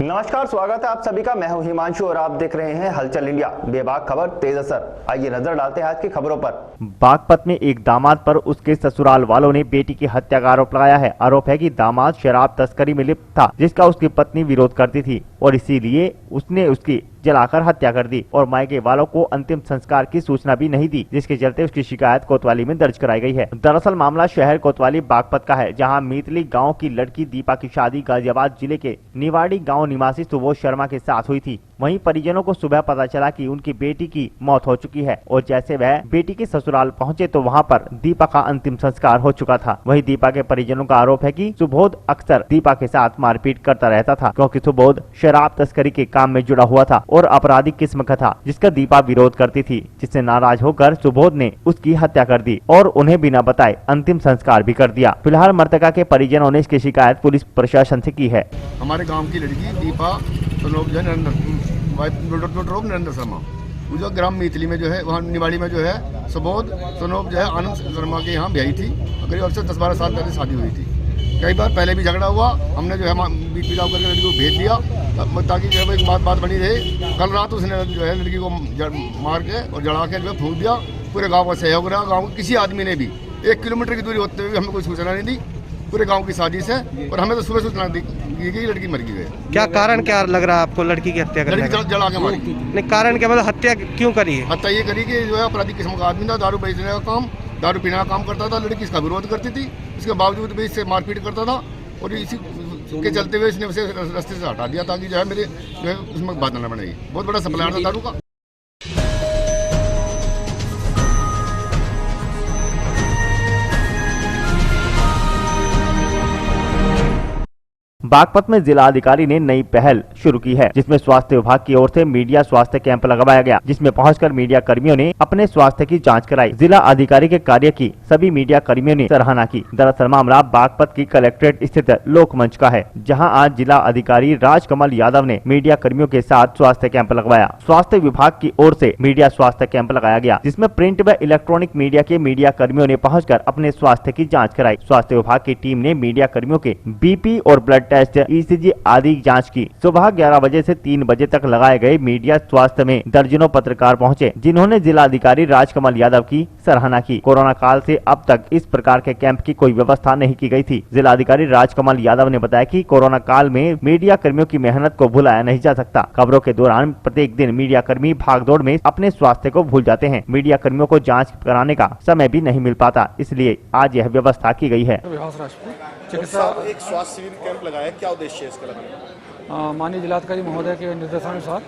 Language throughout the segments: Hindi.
नमस्कार, स्वागत है आप सभी का। मैं हूं हिमांशु और आप देख रहे हैं हलचल इंडिया। बेबाक खबर तेज असर। आइए नजर डालते हैं आज की खबरों पर। बागपत में एक दामाद पर उसके ससुराल वालों ने बेटी की हत्या का आरोप लगाया है। आरोप है कि दामाद शराब तस्करी में लिप्त था, जिसका उसकी पत्नी विरोध करती थी और इसीलिए उसने उसकी जलाकर हत्या कर दी और मायके वालों को अंतिम संस्कार की सूचना भी नहीं दी, जिसके चलते उसकी शिकायत कोतवाली में दर्ज कराई गई है। दरअसल मामला शहर कोतवाली बागपत का है, जहां मीतली गांव की लड़की दीपा की शादी गाजियाबाद जिले के निवाड़ी गांव निवासी सुबोध शर्मा के साथ हुई थी। वहीं परिजनों को सुबह पता चला कि उनकी बेटी की मौत हो चुकी है और जैसे वह बेटी के ससुराल पहुंचे तो वहां पर दीपा का अंतिम संस्कार हो चुका था। वहीं दीपा के परिजनों का आरोप है कि सुबोध अक्सर दीपा के साथ मारपीट करता रहता था, क्योंकि सुबोध शराब तस्करी के काम में जुड़ा हुआ था और आपराधिक किस्म का था, जिसका दीपा विरोध करती थी, जिससे नाराज होकर सुबोध ने उसकी हत्या कर दी और उन्हें बिना बताए अंतिम संस्कार भी कर दिया। फिलहाल मृतका के परिजनों ने इसकी शिकायत पुलिस प्रशासन से की है। हमारे गांव की लड़की दीपा नरेंद्र शर्मा, जो ग्राम मीतली में जो है, वहाँ निवाड़ी में जो है सुबोध सनोब जो है आनंद शर्मा के यहाँ ब्याही थी। करीब से 10-12 साल पहले शादी हुई थी। कई बार पहले भी झगड़ा हुआ, हमने जो है बीच बिलाव करके लड़की को भेज दिया ताकि जो है एक बात बनी रहे। कल रात उसने जो है लड़की को मार के और जला के जो है फूंक दिया। पूरे गाँव का सहयोग रहा। गाँव के किसी आदमी ने भी 1 किलोमीटर की दूरी होते हुए हमें कोई सूचना नहीं दी। पूरे गांव की साजिश है और हमें तो सुबह सूचना दी गई लड़की मर गई है। क्या कारण क्या लग रहा है आपको लड़की की हत्या करने का? जला के मारी। नहीं, कारण क्या, मतलब हत्या क्यों करी है? हत्या ये करी कि जो है अपराधी किस्म का आदमी था, दारू बेचने का काम, दारू पीने का काम करता था। लड़की इसका विरोध करती थी, इसके बावजूद भी इससे मारपीट करता था और इसी के चलते हुए इसने उसे रास्ते से हटा दिया ताकि जो है मेरे जो है उसमें बात न बनेगी। बहुत बड़ा सप्लायर था दारू का। बागपत में जिला अधिकारी ने नई पहल शुरू की है, जिसमें स्वास्थ्य विभाग की ओर से मीडिया स्वास्थ्य कैंप लगवाया गया, जिसमें पहुंचकर मीडिया कर्मियों ने अपने स्वास्थ्य की जांच कराई। जिला अधिकारी के कार्य की सभी मीडिया कर्मियों ने सराहना की। दरअसल मामला बागपत की कलेक्ट्रेट स्थित लोकमंच का है, जहां आज जिला अधिकारी राजकमल यादव ने मीडिया कर्मियों के साथ स्वास्थ्य कैंप लगवाया। स्वास्थ्य विभाग की ओर से मीडिया स्वास्थ्य कैंप लगाया गया, जिसमें प्रिंट व इलेक्ट्रॉनिक मीडिया के मीडिया कर्मियों ने पहुँचकर अपने स्वास्थ्य की जाँच कराई। स्वास्थ्य विभाग की टीम ने मीडिया कर्मियों के BP और ब्लड टेस्ट, ECG आदि जांच की। सुबह 11 बजे से 3 बजे तक लगाए गए मीडिया स्वास्थ्य में दर्जनों पत्रकार पहुंचे, जिन्होंने जिलाधिकारी राजकमल यादव की सराहना की। कोरोना काल से अब तक इस प्रकार के कैंप की कोई व्यवस्था नहीं की गई थी। जिलाधिकारी राजकमल यादव ने बताया कि कोरोना काल में मीडिया कर्मियों की मेहनत को भुलाया नहीं जा सकता। खबरों के दौरान प्रत्येक दिन मीडिया कर्मी भागदौड़ में अपने स्वास्थ्य को भूल जाते हैं। मीडिया कर्मियों को जाँच कराने का समय भी नहीं मिल पाता, इसलिए आज यह व्यवस्था की गई है। एक स्वास्थ्य शिविर कैंप लगाया, क्या उद्देश्य है इसका लगाने? माननीय जिलाधिकारी महोदय के निर्देशानुसार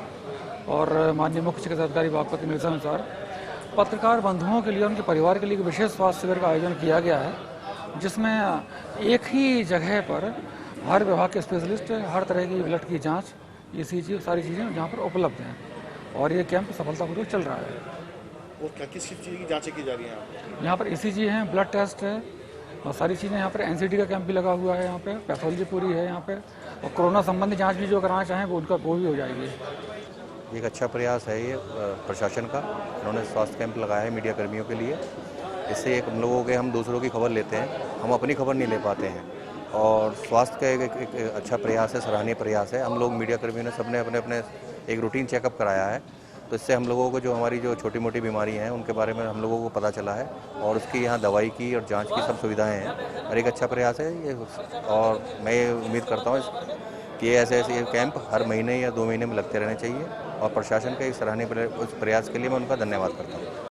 और माननीय मुख्य चिकित्साधिकारी बागपत के निर्देशानुसार पत्रकार बंधुओं के लिए, उनके परिवार के लिए विशेष स्वास्थ्य शिविर का आयोजन किया गया है, जिसमें एक ही जगह पर हर विभाग के स्पेशलिस्ट हर तरह की ब्लड की जाँच, ECG सारी चीज़ें यहाँ पर उपलब्ध हैं और ये कैंप सफलतापूर्वक चल रहा है। और क्या किस चीज़ की जाँचें की जा रही हैं यहाँ पर? ECG है, ब्लड टेस्ट है और सारी चीज़ें यहाँ पर। NCD का कैंप भी लगा हुआ है यहाँ पे, पैथोलॉजी पूरी है यहाँ पे और कोरोना संबंधी जांच भी जो कराना चाहें वो भी हो जाएगी। एक अच्छा प्रयास है ये प्रशासन का। इन्होंने स्वास्थ्य कैंप लगाया है मीडिया कर्मियों के लिए। इससे एक हम लोगों के, हम दूसरों की खबर लेते हैं, हम अपनी खबर नहीं ले पाते हैं और स्वास्थ्य का एक अच्छा प्रयास है, सराहनीय प्रयास है। हम लोग मीडिया कर्मियों ने सबने अपने अपने एक रूटीन चेकअप कराया है, तो इससे हम लोगों को जो हमारी जो छोटी मोटी बीमारी हैं उनके बारे में हम लोगों को पता चला है और उसकी यहाँ दवाई की और जांच की सब सुविधाएं हैं और एक अच्छा प्रयास है ये। और मैं ये उम्मीद करता हूँ कि ऐसे कैंप हर महीने या 2 महीने में लगते रहने चाहिए और प्रशासन के इस सराहनीय प्रयास के लिए मैं उनका धन्यवाद करता हूँ।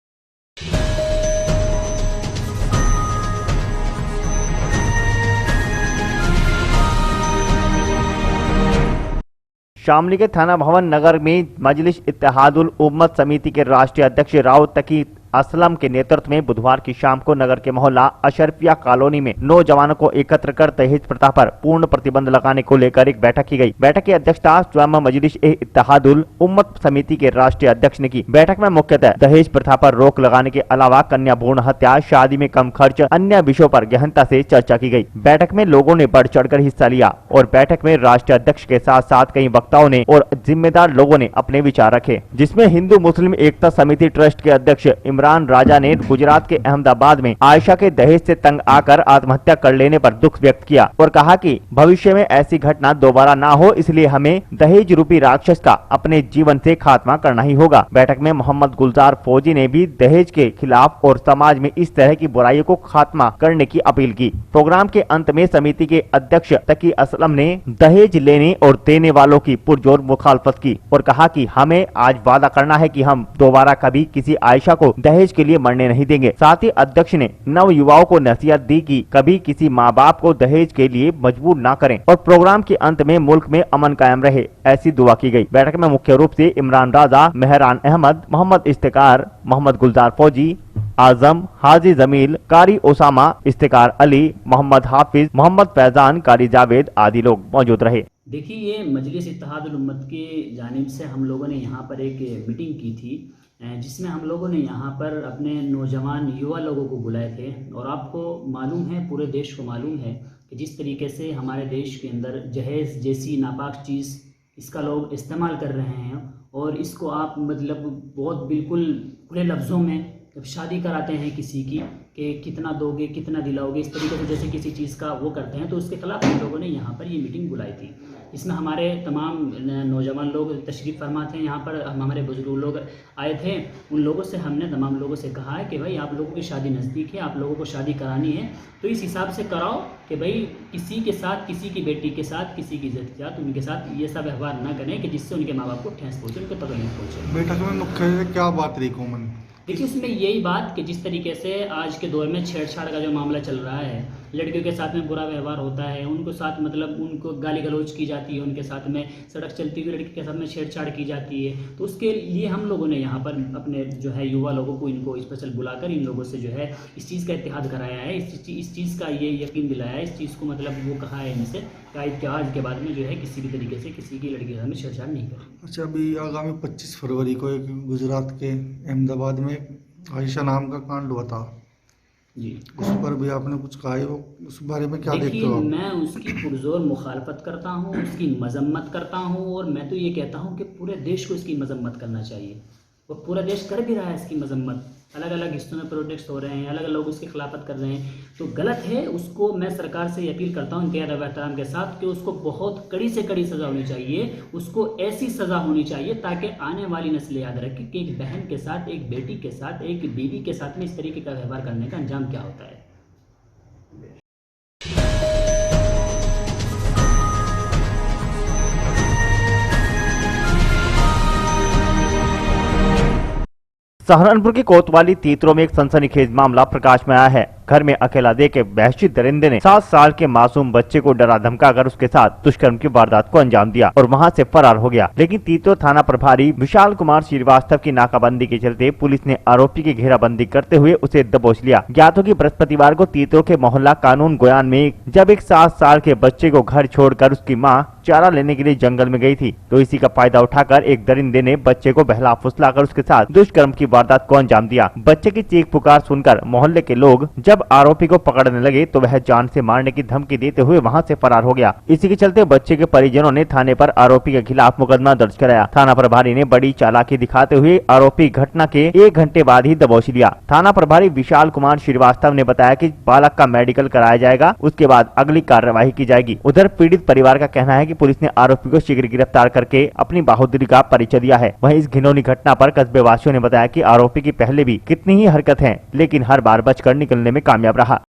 शामली के थाना भवन नगर में मजलिस इत्तेहादुल उम्मत समिति के राष्ट्रीय अध्यक्ष राव तकी असलम के नेतृत्व में बुधवार की शाम को नगर के मोहल्ला अशरफिया कॉलोनी में नौजवानों को एकत्र कर दहेज प्रथा पर पूर्ण प्रतिबंध लगाने को लेकर एक बैठक की गई। बैठक की अध्यक्षता स्वयं मजलिस इत्तेहादुल उम्मत समिति के राष्ट्रीय अध्यक्ष ने की। बैठक में मुख्यतः दहेज प्रथा पर रोक लगाने के अलावा कन्या भ्रूण हत्या, शादी में कम खर्च, अन्य विषयों पर गहनता से चर्चा की गई। बैठक में लोगों ने बढ़ चढ़कर हिस्सा लिया और बैठक में राष्ट्रीय अध्यक्ष के साथ साथ कई वक्ताओं ने और जिम्मेदार लोगों ने अपने विचार रखे, जिसमें हिंदू मुस्लिम एकता समिति ट्रस्ट के अध्यक्ष इमरान इमरान राजा ने गुजरात के अहमदाबाद में आयशा के दहेज से तंग आकर आत्महत्या कर लेने पर दुख व्यक्त किया और कहा कि भविष्य में ऐसी घटना दोबारा ना हो, इसलिए हमें दहेज रूपी राक्षस का अपने जीवन से खात्मा करना ही होगा। बैठक में मोहम्मद गुलजार फौजी ने भी दहेज के खिलाफ और समाज में इस तरह की बुराइयों को खात्मा करने की अपील की। प्रोग्राम के अंत में समिति के अध्यक्ष तकी असलम ने दहेज लेने और देने वालों की पुरजोर मुखालफत की और कहा कि हमें आज वादा करना है कि हम दोबारा कभी किसी आयशा को दहेज के लिए मरने नहीं देंगे। साथ ही अध्यक्ष ने नव युवाओं को नसीहत दी कि कभी किसी माँ बाप को दहेज के लिए मजबूर न करें और प्रोग्राम के अंत में मुल्क में अमन कायम रहे, ऐसी दुआ की गई। बैठक में मुख्य रूप से इमरान राजा, मेहरान अहमद, मोहम्मद इफ्तिकार, मोहम्मद गुलजार फौजी, आजम, हाजी जमील, कारी ओसामा, इफ्तिकार अली, मोहम्मद हाफिज, मोहम्मद फैजान, कारी जावेद आदि लोग मौजूद रहे। देखिए, ये मजलिस इत्तेहादुल उम्मत की जानिब से हम लोगों ने यहाँ पर एक मीटिंग की थी, जिसमें हम लोगों ने यहाँ पर अपने नौजवान युवा लोगों को बुलाए थे। और आपको मालूम है, पूरे देश को मालूम है कि जिस तरीके से हमारे देश के अंदर जहेज़ जैसी नापाक चीज़ इसका लोग इस्तेमाल कर रहे हैं और इसको आप मतलब बहुत बिल्कुल खुले लफ्ज़ों में जब शादी कराते हैं किसी की कि कितना दोगे, कितना दिलाओगे, इस तरीके से जैसे किसी चीज़ का वो करते हैं, तो उसके खिलाफ हम लोगों ने यहाँ पर ये मीटिंग बुलाई थी। इसमें हमारे तमाम नौजवान लोग तशरीफ़ फरमा थे, यहाँ पर हमारे बुजुर्ग लोग आए थे। उन लोगों से हमने तमाम लोगों से कहा है कि भाई आप लोगों की शादी नज़दीक है, आप लोगों को शादी करानी है तो इस हिसाब से कराओ कि भाई किसी के साथ, किसी की बेटी के साथ, किसी की इज्जत के साथ उनके साथ ये सब व्यवहार ना करें कि जिससे उनके माँ बाप को ठेस पहुँचे, उनको तकलीफ पहुँचे। बैठक में मुख्य क्या बात रही कॉमन? देखिए, उसमें यही बात कि जिस तरीके से आज के दौर में छेड़छाड़ का जो मामला चल रहा है, लड़कियों के साथ में बुरा व्यवहार होता है, उनको साथ मतलब उनको गाली गलौज की जाती है, उनके साथ में सड़क चलती हुई लड़की के साथ में छेड़छाड़ की जाती है, तो उसके लिए हम लोगों ने यहाँ पर अपने जो है युवा लोगों को इनको स्पेशल बुलाकर इन लोगों से जो है इस चीज़ का इत्तेहाद कराया है, इस चीज़ का ये यकीन दिलाया है, इस चीज़ को मतलब वो कहा है इनसे कि आज के बाद में जो है किसी भी तरीके से किसी की लड़की के साथ में छेड़छाड़ नहीं करें। अच्छा, अभी आगामी 25 फरवरी को एक गुजरात के अहमदाबाद में आयशा नाम का कांड हुआ था जी, उस पर भी आपने कुछ कहा है, वो उस बारे में क्या देखते हो? मैं उसकी पुरजोर मुखालफत करता हूँ, उसकी मजम्मत करता हूँ और मैं तो ये कहता हूँ कि पूरे देश को इसकी मजम्मत करना चाहिए और पूरा देश कर भी रहा है इसकी मजम्मत। अलग अलग हिस्सों में प्रोटेस्ट हो रहे हैं, अलग अलग लोग उसकी खिलाफत कर रहे हैं, तो गलत है। उसको मैं सरकार से अपील करता हूँ इनके अदब एहतराम के साथ कि उसको बहुत कड़ी से कड़ी सज़ा होनी चाहिए, उसको ऐसी सज़ा होनी चाहिए ताकि आने वाली नस्ल याद रखे कि एक बहन के साथ, एक बेटी के साथ, एक बीवी के साथ में इस तरीके का व्यवहार करने का अंजाम क्या होता है। सहारनपुर के कोतवाली तीतरों में एक सनसनीखेज मामला प्रकाश में आया है। घर में अकेला देख के वहशी दरिंदे ने 7 साल के मासूम बच्चे को डरा धमकाकर उसके साथ दुष्कर्म की वारदात को अंजाम दिया और वहां से फरार हो गया। लेकिन तीतरो थाना प्रभारी विशाल कुमार श्रीवास्तव की नाकाबंदी के चलते पुलिस ने आरोपी की घेराबंदी करते हुए उसे दबोच लिया। ज्ञात हो कि बृहस्पतिवार को तीतरो के मोहल्ला कानून गोयान में जब एक 7 साल के बच्चे को घर छोड़कर उसकी माँ चारा लेने के लिए जंगल में गई थी, तो इसी का फायदा उठाकर एक दरिंदे ने बच्चे को बहला फुसलाकर उसके साथ दुष्कर्म की वारदात को अंजाम दिया। बच्चे की चीख पुकार सुनकर मोहल्ले के लोग जब आरोपी को पकड़ने लगे तो वह जान से मारने की धमकी देते हुए वहां से फरार हो गया। इसी के चलते बच्चे के परिजनों ने थाने पर आरोपी के खिलाफ मुकदमा दर्ज कराया। थाना प्रभारी ने बड़ी चालाकी दिखाते हुए आरोपी घटना के 1 घंटे बाद ही दबोच लिया। थाना प्रभारी विशाल कुमार श्रीवास्तव ने बताया कि बालक का मेडिकल कराया जाएगा, उसके बाद अगली कार्यवाही की जाएगी। उधर पीड़ित परिवार का कहना है कि पुलिस ने आरोपी को शीघ्र गिरफ्तार करके अपनी बहादुरी का परिचय दिया है। वहीं इस घिनौनी घटना पर कस्बे वासियों ने बताया कि आरोपी की पहले भी कितनी ही हरकत है, लेकिन हर बार बचकर निकलने में कामयाब रहा।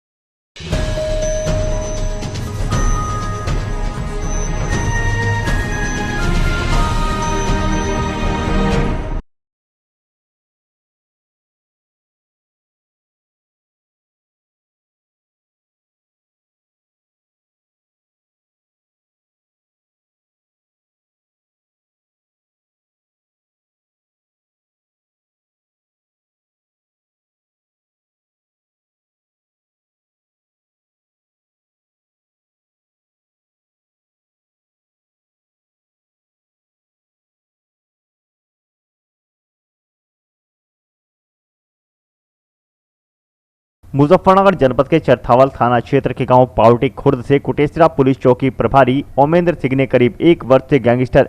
मुजफ्फरनगर जनपद के चरथावल थाना क्षेत्र के गांव पावटी खुर्द से कुटेसरा पुलिस चौकी प्रभारी ओमेंद्र सिंह ने करीब 1 वर्ष से गैंगस्टर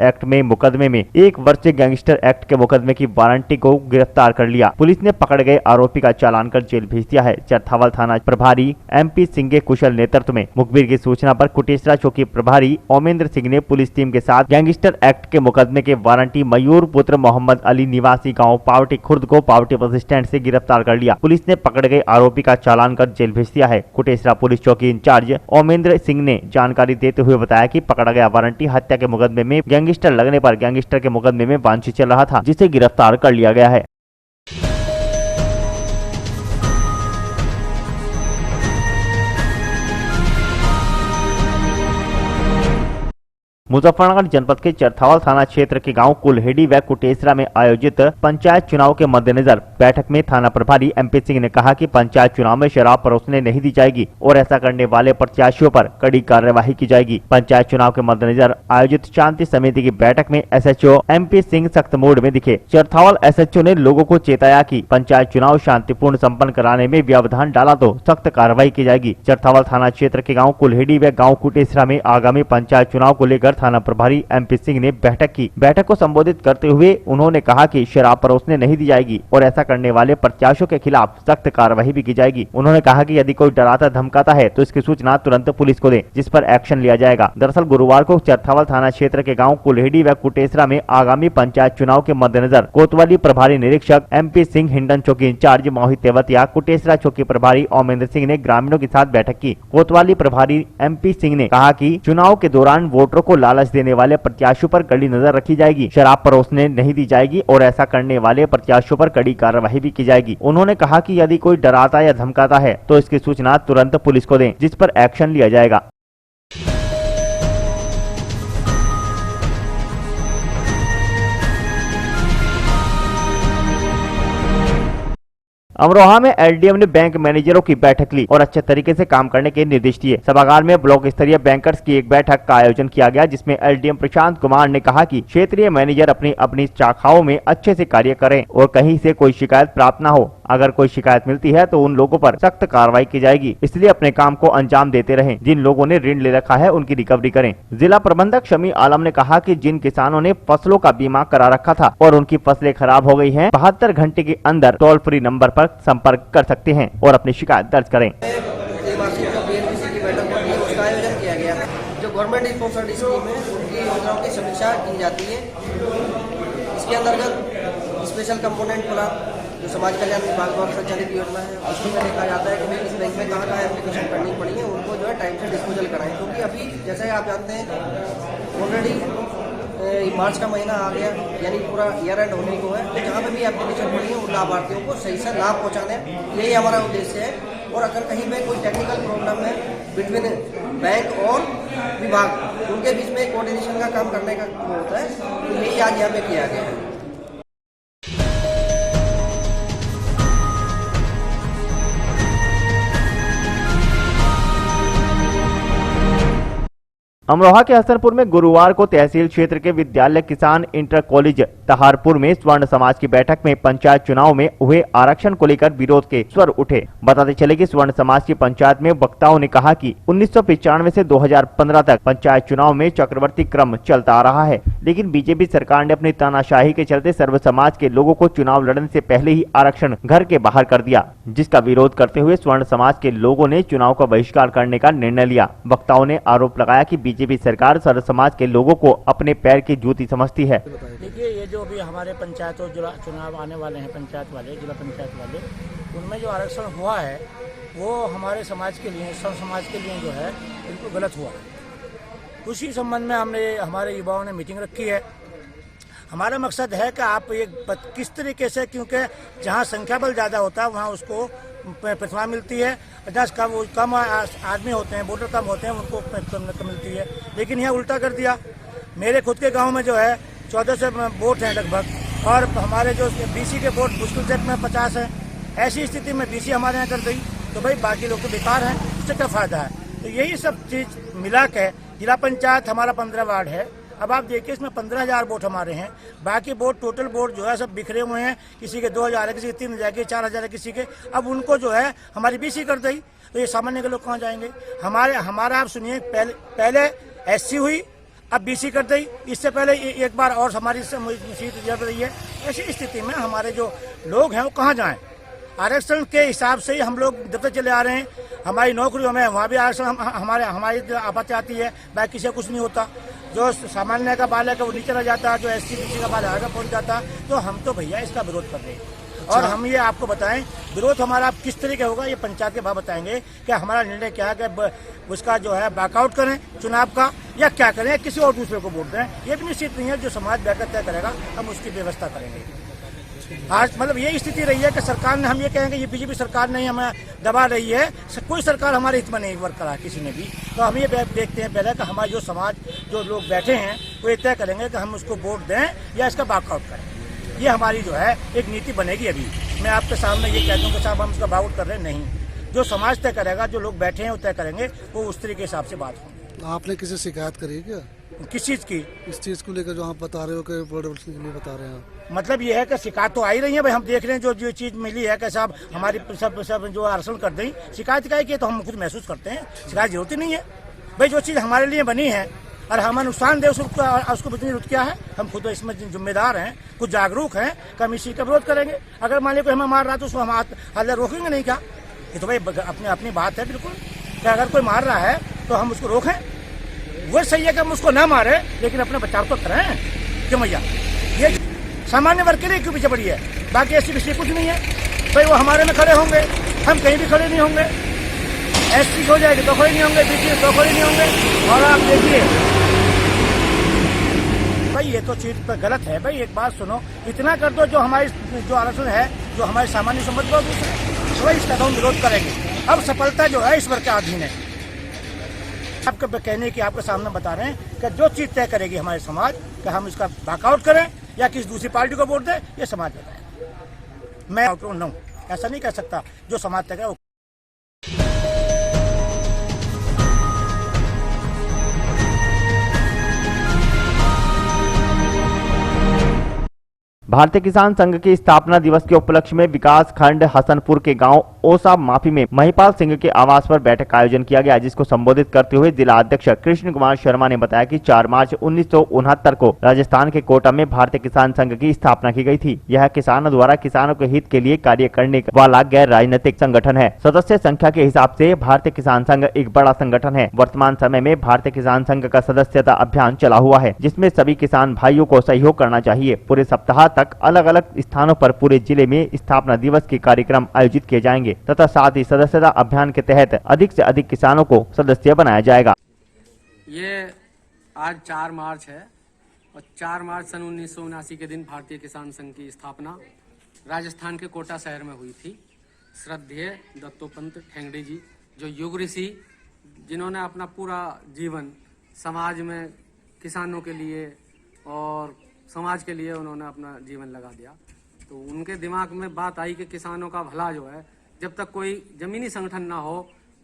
एक्ट के मुकदमे की वारंटी को गिरफ्तार कर लिया। पुलिस ने पकड़ गए आरोपी का चालान कर जेल भेज दिया है। चरथावल थाना प्रभारी MP सिंह के कुशल नेतृत्व में मुखबिर की सूचना पर कुटेसरा चौकी प्रभारी ओमेंद्र सिंह ने पुलिस टीम के साथ गैंगस्टर एक्ट के मुकदमे के वारंटी मयूर पुत्र मोहम्मद अली निवासी गाँव पावटी खुर्द को पावटी बस स्टैंड से गिरफ्तार कर लिया। पुलिस ने पकड़ गए आरोपी का चालान कर जेल भेज दिया है। कुटेसरा पुलिस चौकी इंचार्ज ओमेंद्र सिंह ने जानकारी देते हुए बताया कि पकड़ा गया वारंटी हत्या के मुकदमे में गैंगस्टर लगने पर गैंगस्टर के मुकदमे में वांछित चल रहा था, जिसे गिरफ्तार कर लिया गया है। मुजफ्फरनगर जनपद के चरथावल थाना क्षेत्र के गांव कुलहेड़ी व कुटेसरा में आयोजित पंचायत चुनाव के मद्देनजर बैठक में थाना प्रभारी MP सिंह ने कहा कि पंचायत चुनाव में शराब परोसने नहीं दी जाएगी और ऐसा करने वाले प्रत्याशियों पर कड़ी कार्यवाही की जाएगी। पंचायत चुनाव के मद्देनजर आयोजित शांति समिति की बैठक में SHO MP सिंह सख्त मूड में दिखे। चरथावल SHO ने लोगों को चेताया कि पंचायत चुनाव शांतिपूर्ण संपन्न कराने में व्यवधान डाला तो सख्त कार्रवाई की जाएगी। चरथावल थाना क्षेत्र के गाँव कुलहेड़ी व गाँव कुटेसरा में आगामी पंचायत चुनाव को लेकर थाना प्रभारी MP सिंह ने बैठक की। बैठक को संबोधित करते हुए उन्होंने कहा कि शराब परोसने नहीं दी जाएगी और ऐसा करने वाले प्रत्याशियों के खिलाफ सख्त कार्रवाई भी की जाएगी। उन्होंने कहा कि यदि कोई डराता धमकाता है तो इसकी सूचना तुरंत पुलिस को दें, जिस पर एक्शन लिया जाएगा। दरअसल गुरुवार को चरथावल थाना क्षेत्र के गाँव कुलहेड़ी व कुटेसरा में आगामी पंचायत चुनाव के मद्देनजर कोतवाली प्रभारी निरीक्षक MP सिंह, हिंडन चौकी इंचार्ज मोहित तेवतिया, कुटेसरा चौकी प्रभारी ओमेंद्र सिंह ने ग्रामीणों के साथ बैठक की। कोतवाली प्रभारी MP सिंह ने कहा कि चुनाव के दौरान वोटरों को लालच देने वाले प्रत्याशियों पर कड़ी नजर रखी जाएगी, शराब परोसने नहीं दी जाएगी और ऐसा करने वाले प्रत्याशियों पर कड़ी कार्रवाई भी की जाएगी। उन्होंने कहा कि यदि कोई डराता या धमकाता है तो इसकी सूचना तुरंत पुलिस को दें, जिस पर एक्शन लिया जाएगा। अमरोहा में LDM ने बैंक मैनेजरों की बैठक ली और अच्छे तरीके से काम करने के निर्देश दिए। सभागार में ब्लॉक स्तरीय बैंकर्स की एक बैठक का आयोजन किया गया, जिसमें LDM प्रशांत कुमार ने कहा कि क्षेत्रीय मैनेजर अपनी अपनी शाखाओं में अच्छे से कार्य करें और कहीं से कोई शिकायत प्राप्त न हो। अगर कोई शिकायत मिलती है तो उन लोगों पर सख्त कार्रवाई की जाएगी, इसलिए अपने काम को अंजाम देते रहें। जिन लोगों ने ऋण ले रखा है उनकी रिकवरी करें। जिला प्रबंधक शमी आलम ने कहा कि जिन किसानों ने फसलों का बीमा करा रखा था और उनकी फसलें खराब हो गई हैं, 72 घंटे के अंदर टोल फ्री नंबर पर संपर्क कर सकते हैं और अपनी शिकायत दर्ज करें। जो गवर्नमेंट स्पॉन्सर्ड स्कीम है उनकी योजनाओं की समीक्षा की जाती है। इसके अंतर्गत स्पेशल कंपोनेंट प्लान जो समाज कल्याण विभाग द्वारा संचालित योजना है, उसमें देखा जाता है कि भाई इस बैंक में कहाँ एप्लीकेशन करनी पड़ी है, उनको जो है टाइम से डिस्पोजल कराएं। क्योंकि अभी जैसे आप जानते हैं ऑलरेडी मार्च का महीना आ गया, यानी पूरा ईयर एंड होने को है। तो जहाँ पे भी एप्लीकेशन पड़ी है उन लाभार्थियों को सही से लाभ पहुँचाने, यही हमारा उद्देश्य है। और अगर कहीं पे कोई टेक्निकल प्रॉब्लम है बिटवीन बैंक और विभाग, उनके बीच में कोऑर्डिनेशन का काम करने का होता है, तो यही आज यहाँ पे किया गया है। अमरोहा के हसनपुर में गुरुवार को तहसील क्षेत्र के विद्यालय किसान इंटर कॉलेज तहारपुर में स्वर्ण समाज की बैठक में पंचायत चुनाव में हुए आरक्षण को लेकर विरोध के स्वर उठे। बताते चले कि स्वर्ण समाज की पंचायत में वक्ताओं ने कहा कि 1995 से 2015 तक पंचायत चुनाव में चक्रवर्ती क्रम चलता आ रहा है, लेकिन बीजेपी सरकार ने अपनी तानाशाही के चलते सर्व समाज के लोगों को चुनाव लड़ने से पहले ही आरक्षण घर के बाहर कर दिया, जिसका विरोध करते हुए स्वर्ण समाज के लोगों ने चुनाव का बहिष्कार करने का निर्णय लिया। वक्ताओं ने आरोप लगाया कि बीजेपी सरकार सर्व समाज के लोगों को अपने पैर की जूती समझती है। देखिए, ये जो अभी हमारे पंचायतों चुनाव आने वाले हैं, पंचायत वाले, जिला पंचायत वाले, उनमें जो आरक्षण हुआ है वो हमारे समाज के लिए, सर्व समाज के लिए जो है बिल्कुल गलत हुआ है। उसी संबंध में हमने, हमारे युवाओं ने मीटिंग रखी है। हमारा मकसद है कि आप ये किस तरीके से, क्योंकि जहाँ संख्या बल ज़्यादा होता है वहाँ उसको प्रतिमा मिलती है, जहाँ कम आदमी होते हैं, वोटर कम होते हैं, उनको कम मिलती है। लेकिन यहाँ उल्टा कर दिया। मेरे खुद के गांव में जो है 14 से वोट हैं लगभग, और हमारे जो BC के वोट मुश्किल से में 50 है। ऐसी स्थिति में BC हमारे यहाँ कर गई तो भाई बाकी लोग तो बेकार हैं, उससे क्या फ़ायदा है। तो यही सब चीज़ मिला के जिला पंचायत हमारा 15 वार्ड है अब आप देखिए इसमें 15,000 वोट हमारे हैं, बाकी वोट टोटल वोट जो है सब बिखरे हुए हैं, किसी के 2,000 है, किसी के 3,000 के 4,000 है किसी के। अब उनको जो है हमारी बीसी कर दी, तो ये सामान्य के लोग कहाँ जाएंगे? हमारा आप सुनिए, पहले SC हुई, अब BC कर दी, इससे पहले एक बार और हमारी सीट रिजर्व रही है। ऐसी स्थिति में हमारे जो लोग हैं वो कहाँ जाएं? आरक्षण के हिसाब से ही हम लोग दबते चले आ रहे हैं। हमारी नौकरियों में वहाँ भी आरक्षण हमारी आपत्ति आती है, बाकी किसी कुछ नहीं होता। जो सामान्य का बाल है वो नीचे रह जाता है, जो SC BC का बाल आगे पहुँच जाता है। तो हम तो भैया इसका विरोध कर रहे हैं। और हम ये आपको बताएं, विरोध हमारा किस तरीके होगा ये पंचायत के भाव बताएंगे कि हमारा निर्णय क्या है कि उसका जो है बैकआउट करें चुनाव का, या क्या करें, किसी और दूसरे को वोट दें। ये भी निश्चित नहीं है, जो समाज बैठकर तय करेगा हम उसकी व्यवस्था करेंगे। आज मतलब ये स्थिति रही है कि सरकार ने, हम ये कहेंगे ये बीजेपी सरकार नहीं हमें दबा रही है, कोई सरकार हमारे हित में नहीं वर्क करा किसी ने भी। तो हम ये देखते हैं पहले कि हमारे जो समाज जो लोग बैठे हैं वो ये तय करेंगे कि हम उसको वोट दें या इसका बैकआउट करें। ये हमारी जो है एक नीति बनेगी। अभी मैं आपके सामने ये कहता हूँ कि साहब हम इसका बैकआउट कर रहे हैं, नहीं, जो समाज तय करेगा, जो लोग बैठे हैं वो तय करेंगे, वो उस तरीके के हिसाब से बात होगी। आपने किसी शिकायत करी है क्या? किस चीज़ की? इस चीज़ को लेकर जो आप बता रहे हो कि के लिए बता रहे हैं, मतलब ये है कि शिकायत तो आई रही है भाई। हम देख रहे हैं जो चीज़ मिली है कि साहब हमारी सब जो आरक्षण कर दी, शिकायत क्या है कि तो हम खुद महसूस करते हैं, शिकायत जरूरत ही नहीं है भाई। जो चीज़ हमारे लिए बनी है और हमें नुकसान दे उसको कितनी रुत क्या है, हम खुद इसमें जिम्मेदार हैं, कुछ जागरूक हैं कि हम इसी का विरोध करेंगे। अगर मान लीजिए हमें मार रहा तो उसको हम हाथ रोकेंगे नहीं क्या? ये तो भाई अपनी बात है बिल्कुल कि अगर कोई मार रहा है तो हम उसको रोकें। वो सही है कि हम उसको ना मारे, लेकिन अपने बचाव तो करें क्यों भैया? ये सामान्य वर्ग के लिए क्यों पीछे पड़ी है? बाकी ऐसी विषय कुछ नहीं है भाई। वो हमारे में खड़े होंगे, हम कहीं भी खड़े नहीं होंगे। SC हो जाएगी तो खड़े नहीं होंगे, BC तो खड़े नहीं होंगे। और आप देखिए भाई ये तो चीज पर गलत है भाई। एक बात सुनो, इतना कर दो जो हमारी जो आरक्षण है, जो हमारी सामान्य समझ को तो इसका हम विरोध करेंगे। अब सफलता जो है ईश्वर के अधीन है। आपके कहने की आपके सामने बता रहे हैं कि जो चीज तय करेगी हमारे समाज कि हम इसका बैकआउट करें या किसी दूसरी पार्टी को वोट दें, ये समाज बताए। मैं आउट नहीं, ऐसा नहीं कह सकता। जो समाज तय है वो भारतीय किसान संघ के स्थापना दिवस के उपलक्ष्य में विकास खंड हसनपुर के गांव ओसा माफी में महिपाल सिंह के आवास पर बैठक का आयोजन किया गया, जिसको संबोधित करते हुए जिला अध्यक्ष कृष्ण कुमार शर्मा ने बताया कि 4 मार्च 1969 को राजस्थान के कोटा में भारतीय किसान संघ की स्थापना की गई थी। यह किसानों द्वारा किसानों के हित के लिए कार्य करने वाला गैर राजनीतिक संगठन है। सदस्य संख्या के हिसाब से भारतीय किसान संघ एक बड़ा संगठन है। वर्तमान समय में भारतीय किसान संघ का सदस्यता अभियान चला हुआ है, जिसमें सभी किसान भाइयों को सहयोग करना चाहिए। पूरे सप्ताह तक अलग अलग स्थानों पर पूरे जिले में स्थापना दिवस के कार्यक्रम आयोजित किए जाएंगे तथा साथ ही सदस्यता अभियान के तहत अधिक से अधिक किसानों को सदस्य बनाया जाएगा। ये आज 4 मार्च है और 4 मार्च सन 1979 के दिन भारतीय किसान संघ की स्थापना राजस्थान के कोटा शहर में हुई थी। श्रद्धेय दत्तोपंत ठेंगड़ी जी, जो युग ऋषि, जिन्होंने अपना पूरा जीवन समाज में किसानों के लिए और समाज के लिए उन्होंने अपना जीवन लगा दिया, तो उनके दिमाग में बात आई कि किसानों का भला जो है, जब तक कोई जमीनी संगठन ना हो,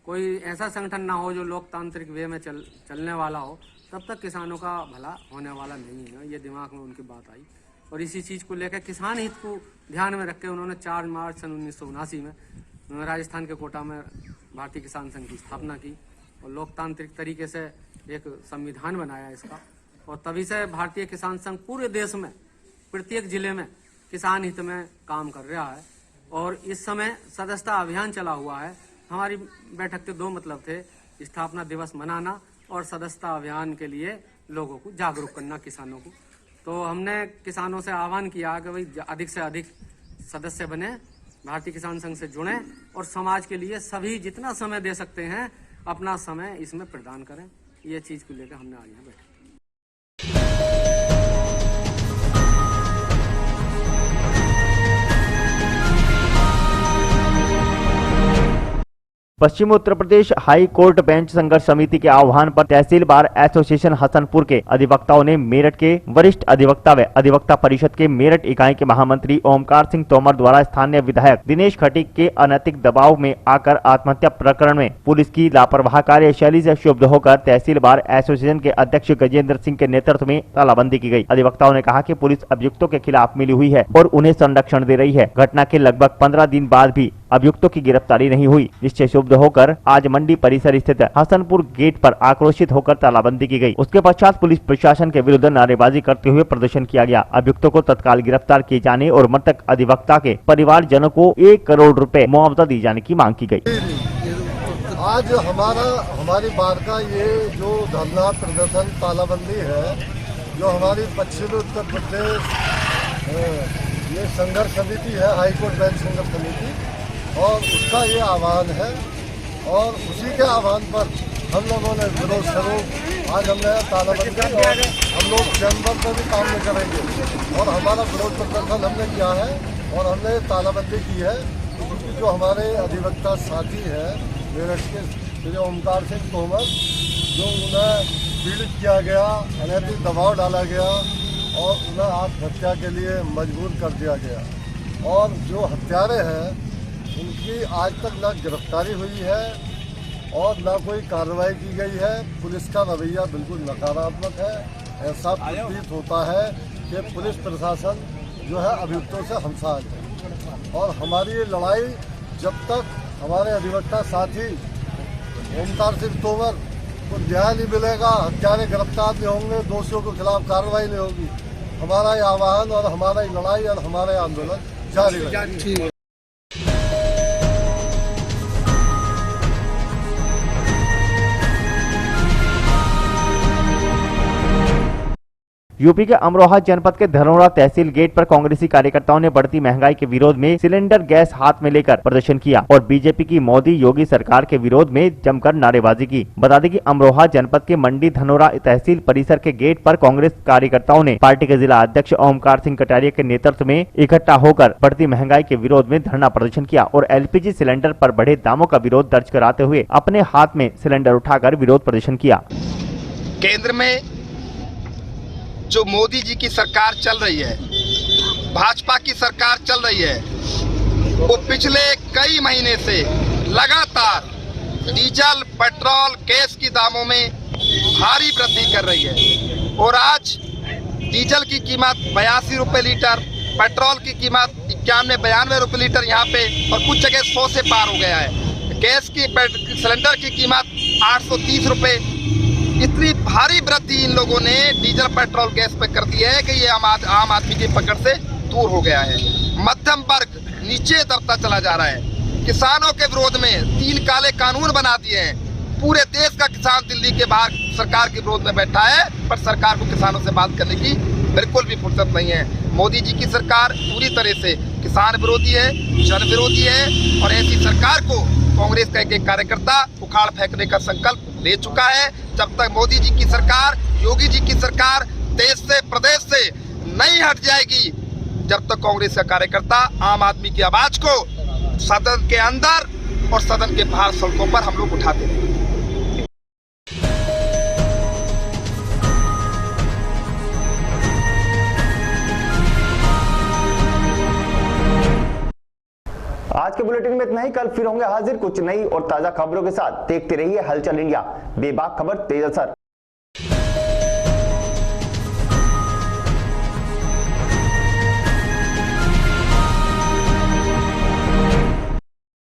कोई ऐसा संगठन ना हो जो लोकतांत्रिक वे में चलने वाला हो, तब तक किसानों का भला होने वाला नहीं है। ये दिमाग में उनकी बात आई और इसी चीज़ को लेकर किसान हित को ध्यान में रख के उन्होंने 4 मार्च सन 1979 में राजस्थान के कोटा में भारतीय किसान संघ की स्थापना की और लोकतांत्रिक तरीके से एक संविधान बनाया इसका। और तभी से भारतीय किसान संघ पूरे देश में प्रत्येक जिले में किसान हित में काम कर रहा है और इस समय सदस्यता अभियान चला हुआ है। हमारी बैठक के 2 मतलब थे, स्थापना दिवस मनाना और सदस्यता अभियान के लिए लोगों को जागरूक करना, किसानों को। तो हमने किसानों से आह्वान किया कि भाई अधिक से अधिक सदस्य बने, भारतीय किसान संघ से जुड़ें और समाज के लिए सभी जितना समय दे सकते हैं अपना समय इसमें प्रदान करें। ये चीज़ को लेकर हमने आज यहाँ बैठे। पश्चिमी Uttar Pradesh high court bench संघर्ष समिति के आह्वान पर तहसील बार एसोसिएशन हसनपुर के अधिवक्ताओं ने मेरठ के वरिष्ठ अधिवक्ता व अधिवक्ता परिषद के मेरठ इकाई के महामंत्री ओमकार सिंह तोमर द्वारा स्थानीय विधायक दिनेश खटीक के अनैतिक दबाव में आकर आत्महत्या प्रकरण में पुलिस की लापरवाह कार्यशैली से क्षुब्ध होकर तहसील बार एसोसिएशन के अध्यक्ष गजेंद्र सिंह के नेतृत्व में तालाबंदी की गई। अधिवक्ताओं ने कहा कि पुलिस अभियुक्तों के खिलाफ मिली हुई है और उन्हें संरक्षण दे रही है। घटना के लगभग 15 दिन बाद भी अभियुक्तों की गिरफ्तारी नहीं हुई, जिससे क्षुब्ध होकर आज मंडी परिसर स्थित हसनपुर गेट पर आक्रोशित होकर तालाबंदी की गई। उसके पश्चात पुलिस प्रशासन के विरुद्ध नारेबाजी करते हुए प्रदर्शन किया गया। अभियुक्तों को तत्काल गिरफ्तार किए जाने और मृतक अधिवक्ता के परिवारजनों को 1 करोड़ रुपए मुआवजा दिए जाने की मांग की गई। आज हमारी बार का ये जो धरना प्रदर्शन तालाबंदी है, जो हमारी पश्चिमी उत्तर प्रदेश ये संघर्ष समिति है, हाईकोर्ट बेंच संघर्ष समिति, और उसका ये आह्वान है और उसी के आह्वान पर हम लोगों ने विरोध स्वरूप आज हमने तालाबंदी और हम लोग चैम्बर में भी काम नहीं करेंगे और हमारा विरोध प्रदर्शन हमने किया है और हमने तालाबंदी की है क्योंकि जो हमारे अधिवक्ता साथी है मेरठ के श्री ओमकार सिंह तोमर, जो उन्हें पीड़ित किया गया, अनैतिक दबाव डाला गया और उन्हें आत्महत्या के लिए मजबूर कर दिया गया और जो हत्यारे हैं उनकी आज तक न गिरफ्तारी हुई है और न कोई कार्रवाई की गई है। पुलिस का रवैया बिल्कुल नकारात्मक है। ऐसा प्रतीत होता है कि पुलिस प्रशासन जो है अभियुक्तों से हमसाज है और हमारी ये लड़ाई जब तक हमारे अधिवक्ता साथी ओमकार सिंह तोमर को न्याय नहीं मिलेगा, हत्यारे गिरफ्तार नहीं होंगे, दोषियों के खिलाफ कार्रवाई नहीं होगी, हमारा ये आह्वान और हमारा ये लड़ाई और हमारा आंदोलन जारी रहेगा। यूपी के अमरोहा जनपद के धनौरा तहसील गेट पर कांग्रेसी कार्यकर्ताओं ने बढ़ती महंगाई के विरोध में सिलेंडर गैस हाथ में लेकर प्रदर्शन किया और बीजेपी की मोदी योगी सरकार के विरोध में जमकर नारेबाजी की। बता दें कि अमरोहा जनपद के मंडी धनौरा तहसील परिसर के गेट पर कांग्रेस कार्यकर्ताओं ने पार्टी के जिला अध्यक्ष ओमकार सिंह कटारिया के नेतृत्व में इकट्ठा होकर बढ़ती महंगाई के विरोध में धरना प्रदर्शन किया और LPG सिलेंडर पर बढ़े दामों का विरोध दर्ज कराते हुए अपने हाथ में सिलेंडर उठाकर विरोध प्रदर्शन किया। केंद्र में जो मोदी जी की सरकार चल रही है, भाजपा की सरकार चल रही है, वो पिछले कई महीने से लगातार डीजल, पेट्रोल, गैस की दामों में भारी वृद्धि कर रही है और आज डीजल की कीमत 82 रुपये लीटर, पेट्रोल की कीमत 91-92 रुपये लीटर यहाँ पे और कुछ जगह 100 से पार हो गया है। गैस की सिलेंडर की कीमत 830 रुपये। इतनी भारी वृद्धि इन लोगों ने डीजल, पेट्रोल, गैस पे कर दी है कि ये आम आदमी की पकड़ से दूर हो गया है। मध्यम वर्ग नीचे दबता चला जा रहा है। किसानों के विरोध में 3 काले कानून बना दिए हैं। पूरे देश का किसान दिल्ली के बाहर सरकार के विरोध में बैठा है, पर सरकार को किसानों से बात करने की बिल्कुल भी फुर्सत नहीं है। मोदी जी की सरकार पूरी तरह से किसान विरोधी है, जन विरोधी है और ऐसी सरकार को कांग्रेस का एक कार्यकर्ता उखाड़ फेंकने का संकल्प ले चुका है। जब तक मोदी जी की सरकार, योगी जी की सरकार देश से, प्रदेश से नहीं हट जाएगी, जब तक कांग्रेस का कार्यकर्ता आम आदमी की आवाज को सदन के अंदर और सदन के बाहर सड़कों पर हम लोग उठाते रहेंगे। आज के बुलेटिन में इतना ही। कल फिर होंगे हाजिर कुछ नई और ताजा खबरों के साथ। देखते रहिए हलचल इंडिया, बेबाक खबर तेज असर।